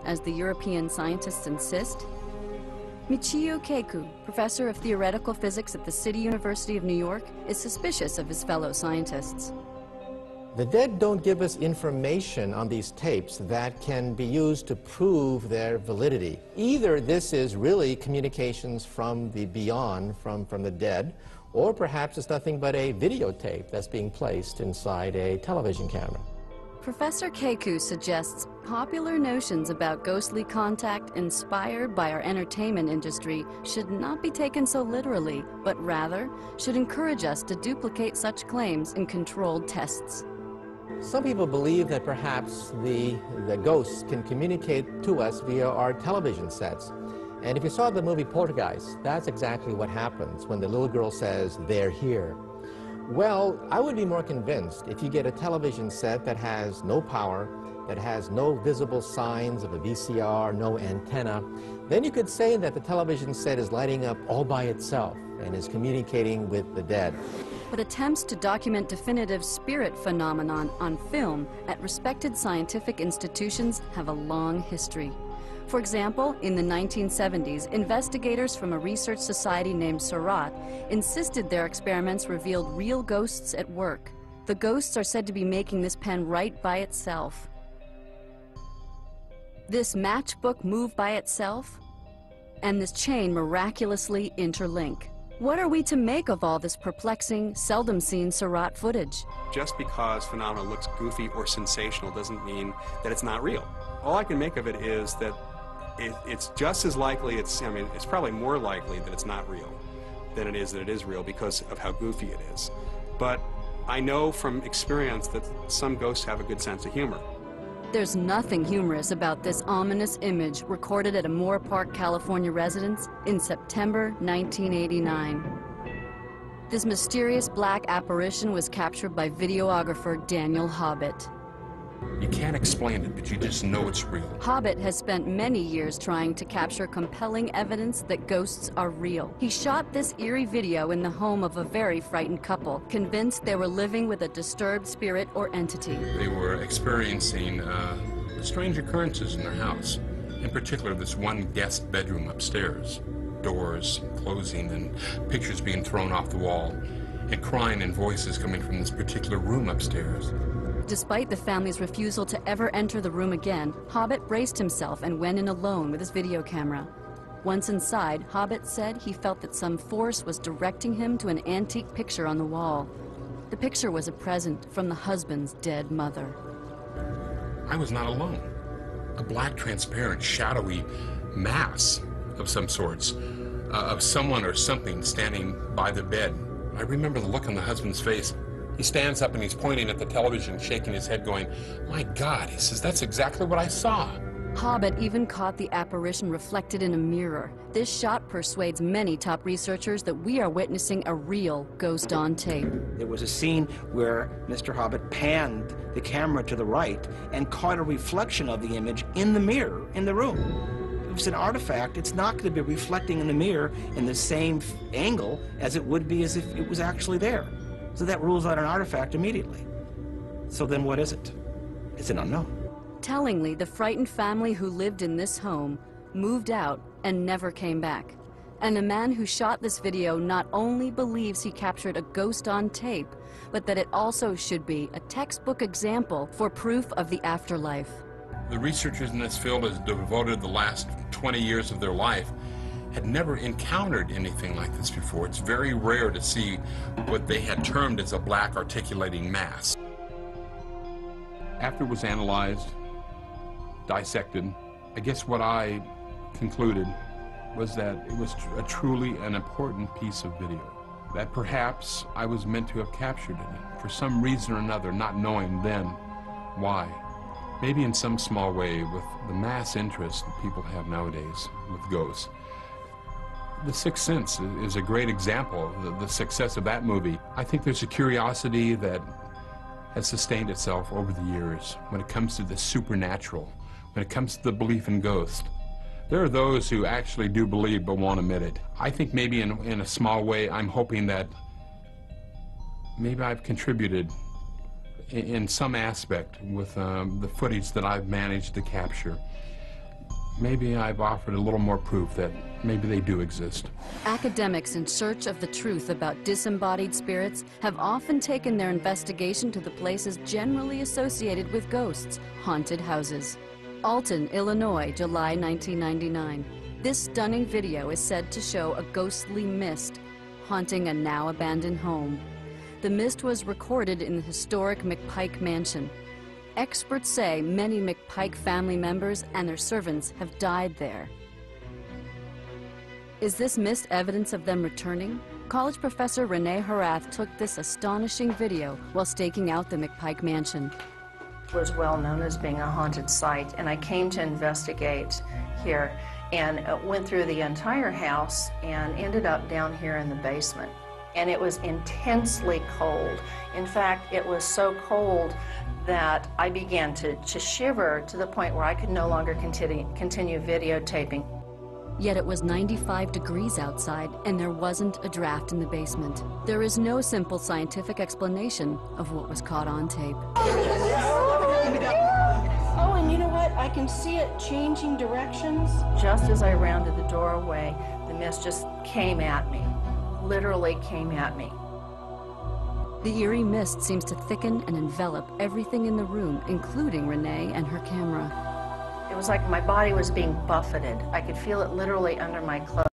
as the European scientists insist? Michio Kaku, professor of theoretical physics at the City University of New York, is suspicious of his fellow scientists. The dead don't give us information on these tapes that can be used to prove their validity. Either this is really communications from the beyond, from the dead, or perhaps it's nothing but a videotape that's being placed inside a television camera. Professor Kaku suggests popular notions about ghostly contact inspired by our entertainment industry should not be taken so literally, but rather should encourage us to duplicate such claims in controlled tests. Some people believe that perhaps the ghosts can communicate to us via our television sets. And if you saw the movie Poltergeist, that's exactly what happens when the little girl says, "They're here." Well, I would be more convinced if you get a television set that has no power, that has no visible signs of a VCR, no antenna, then you could say that the television set is lighting up all by itself and is communicating with the dead. But attempts to document definitive spirit phenomenon on film at respected scientific institutions have a long history. For example, in the 1970s, investigators from a research society named Surratt insisted their experiments revealed real ghosts at work. The ghosts are said to be making this pen write by itself. This matchbook move by itself, and this chain miraculously interlink. What are we to make of all this perplexing, seldom seen Surratt footage? Just because phenomena looks goofy or sensational doesn't mean that it's not real. All I can make of it is that it's just as likely, it's probably more likely that it's not real than it is that it is real because of how goofy it is. But I know from experience that some ghosts have a good sense of humor. There's nothing humorous about this ominous image recorded at a Moore Park, California residence in September 1989. This mysterious black apparition was captured by videographer Daniel Hobbit. You can't explain it, but you just know it's real. Hobbit has spent many years trying to capture compelling evidence that ghosts are real. He shot this eerie video in the home of a very frightened couple, convinced they were living with a disturbed spirit or entity. They were experiencing strange occurrences in their house. In particular, this one guest bedroom upstairs. Doors closing and pictures being thrown off the wall, and crying and voices coming from this particular room upstairs. Despite the family's refusal to ever enter the room again, Hobbit braced himself and went in alone with his video camera. Once inside, Hobbit said he felt that some force was directing him to an antique picture on the wall. The picture was a present from the husband's dead mother. I was not alone. A black, transparent, shadowy mass of some sorts, of someone or something standing by the bed. I remember the look on the husband's face. He stands up and he's pointing at the television, shaking his head, going, "My God," he says, "that's exactly what I saw." Hobbit even caught the apparition reflected in a mirror. This shot persuades many top researchers that we are witnessing a real ghost on tape. There was a scene where Mr. Hobbit panned the camera to the right and caught a reflection of the image in the mirror in the room. If it's an artifact, it's not going to be reflecting in the mirror in the same angle as it would be as if it was actually there. So that rules out an artifact immediately. So then what is it? It's an unknown. Tellingly, the frightened family who lived in this home moved out and never came back. And the man who shot this video not only believes he captured a ghost on tape, but that it also should be a textbook example for proof of the afterlife. The researchers in this field have devoted the last 20 years of their life had never encountered anything like this before. It's very rare to see what they had termed as a black articulating mass. After it was analyzed, dissected, I guess what I concluded was that it was truly an important piece of video, that perhaps I was meant to have captured it for some reason or another, not knowing then why. Maybe in some small way with the mass interest that people have nowadays with ghosts. The Sixth Sense is a great example of the success of that movie. I think there's a curiosity that has sustained itself over the years when it comes to the supernatural, when it comes to the belief in ghosts. There are those who actually do believe but won't admit it. I think maybe in a small way I'm hoping that maybe I've contributed in some aspect with the footage that I've managed to capture maybe I've offered a little more proof that maybe they do exist. Academics in search of the truth about disembodied spirits have often taken their investigation to the places generally associated with ghosts, haunted houses. Alton, Illinois, July 1999. This stunning video is said to show a ghostly mist haunting a now abandoned home. The mist was recorded in the historic McPike Mansion. Experts say many McPike family members and their servants have died there. Is this mist evidence of them returning? College professor Renee Harath took this astonishing video while staking out the McPike Mansion. It was well known as being a haunted site, and I came to investigate here and went through the entire house and ended up down here in the basement. And it was intensely cold. In fact, it was so cold that I began to shiver to the point where I could no longer continue videotaping. Yet it was 95 degrees outside, and there wasn't a draft in the basement. There is no simple scientific explanation of what was caught on tape. Oh, and you know what? I can see it changing directions. Just as I rounded the doorway, the mist just came at me. Literally came at me. The eerie mist seems to thicken and envelop everything in the room, including Renee and her camera. It was like my body was being buffeted. I could feel it literally under my clothes.